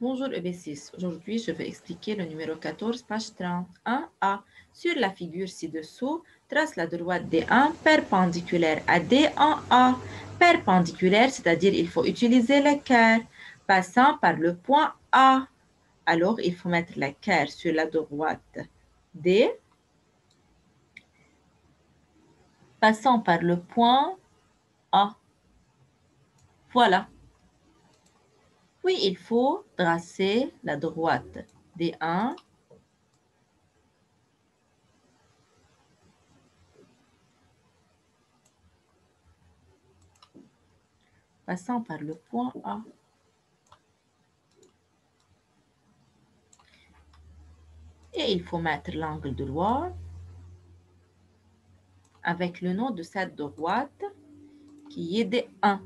Bonjour EB6. Aujourd'hui, je vais expliquer le numéro 14, page 31A. Sur la figure ci-dessous, trace la droite D1 perpendiculaire à D en A. Perpendiculaire, c'est-à-dire il faut utiliser l'équerre passant par le point A. Alors, il faut mettre l'équerre sur la droite D, passant par le point A. Voilà. Puis, il faut tracer la droite D1 passant par le point A. Et il faut mettre l'angle droit avec le nom de cette droite qui est D1.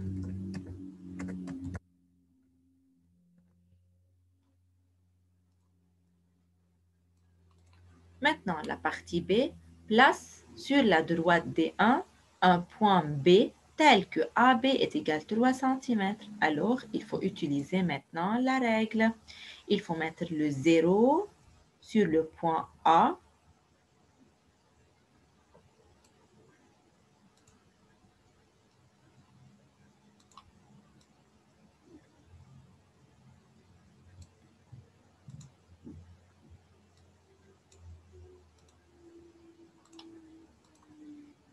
Maintenant, la partie B, place sur la droite D1 un point B tel que AB est égal à 3 cm. Alors, il faut utiliser maintenant la règle. Il faut mettre le 0 sur le point A.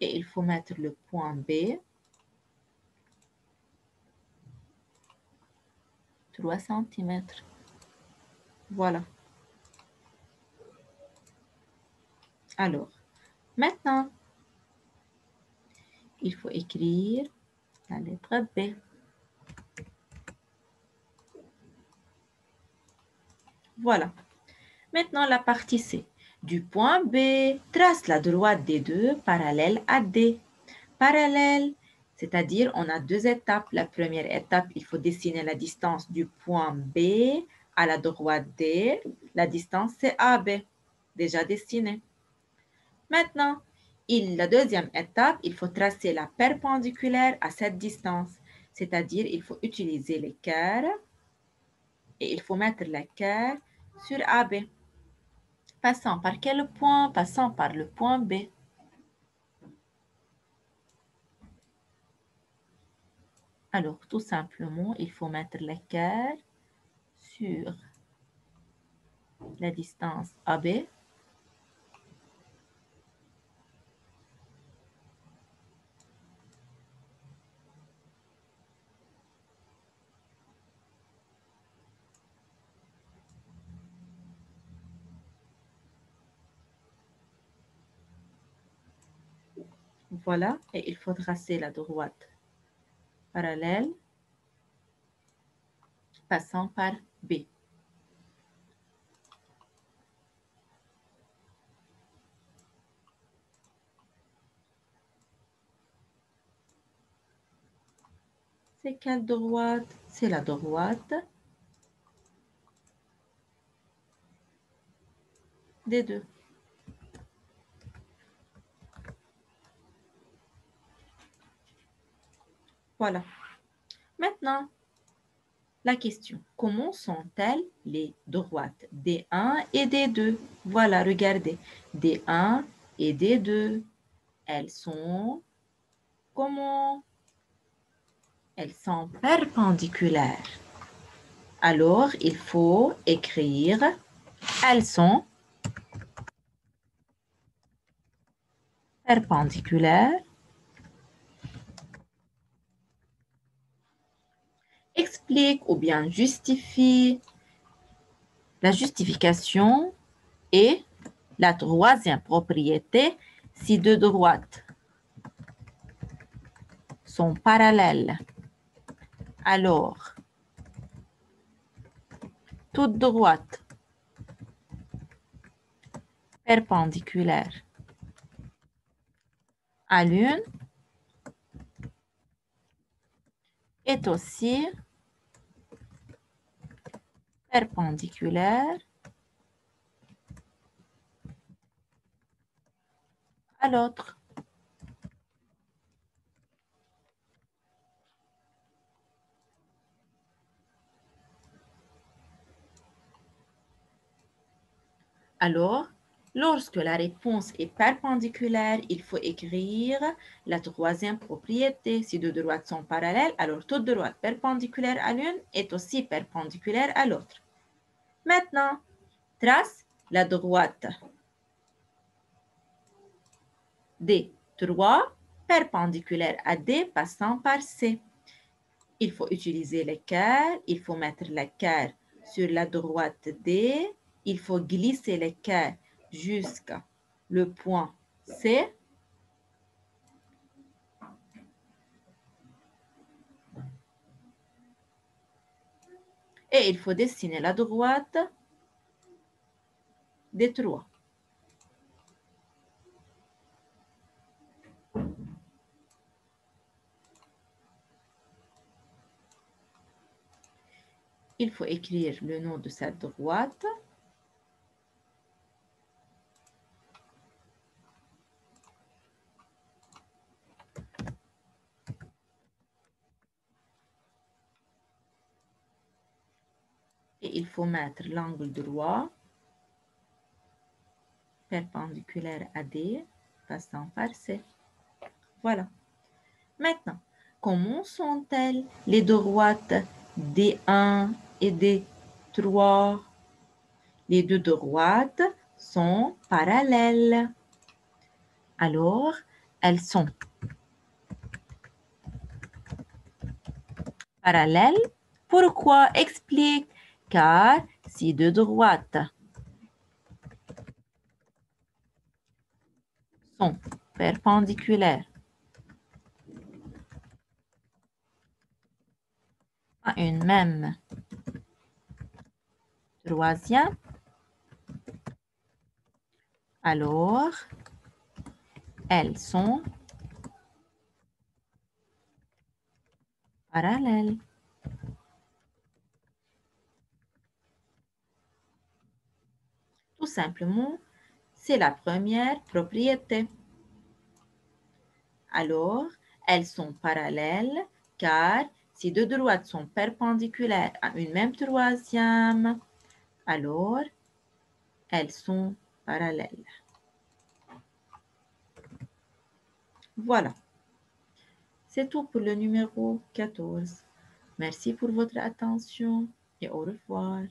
Et il faut mettre le point B, 3 cm. Voilà. Alors, maintenant, il faut écrire la lettre B. Voilà. Maintenant, la partie C. Du point B, trace la droite des deux parallèle à D. Parallèle, c'est-à-dire on a deux étapes. La première étape, il faut dessiner la distance du point B à la droite D. La distance, c'est AB, déjà dessinée. Maintenant, la deuxième étape, il faut tracer la perpendiculaire à cette distance, c'est-à-dire il faut utiliser l'équerre et il faut mettre l'équerre sur AB. Passant par quel point? Passant par le point B. Alors, tout simplement, il faut mettre l'équerre sur la distance AB. Voilà, et il faut tracer la droite parallèle passant par B. C'est quelle droite? C'est la droite des deux. Voilà. Maintenant, la question, comment sont-elles les droites D1 et D2? Voilà, regardez, D1 et D2, elles sont comment? Elles sont perpendiculaires. Alors, il faut écrire, elles sont perpendiculaires. Explique ou bien justifie. La justification est la troisième propriété. Si deux droites sont parallèles, alors toute droite perpendiculaire à l'une est aussi perpendiculaire à l'autre. Alors, lorsque la réponse est perpendiculaire, il faut écrire la troisième propriété. Si deux droites sont parallèles, alors toute droite perpendiculaire à l'une est aussi perpendiculaire à l'autre. Maintenant, trace la droite D3 perpendiculaire à D passant par C. Il faut utiliser l'équerre, il faut mettre l'équerre sur la droite D, il faut glisser l'équerre jusqu'à le point C. Et il faut dessiner la droite D3. Il faut écrire le nom de cette droite. Et il faut mettre l'angle droit perpendiculaire à D, passant par C. Voilà. Maintenant, comment sont-elles les droites D1 et D3? Les deux droites sont parallèles. Alors, elles sont parallèles. Pourquoi? Explique. Car si deux droites sont perpendiculaires à une même troisième, alors elles sont parallèles. Tout simplement, c'est la première propriété. Alors, elles sont parallèles car si deux droites sont perpendiculaires à une même troisième, alors elles sont parallèles. Voilà, c'est tout pour le numéro 14. Merci pour votre attention et au revoir.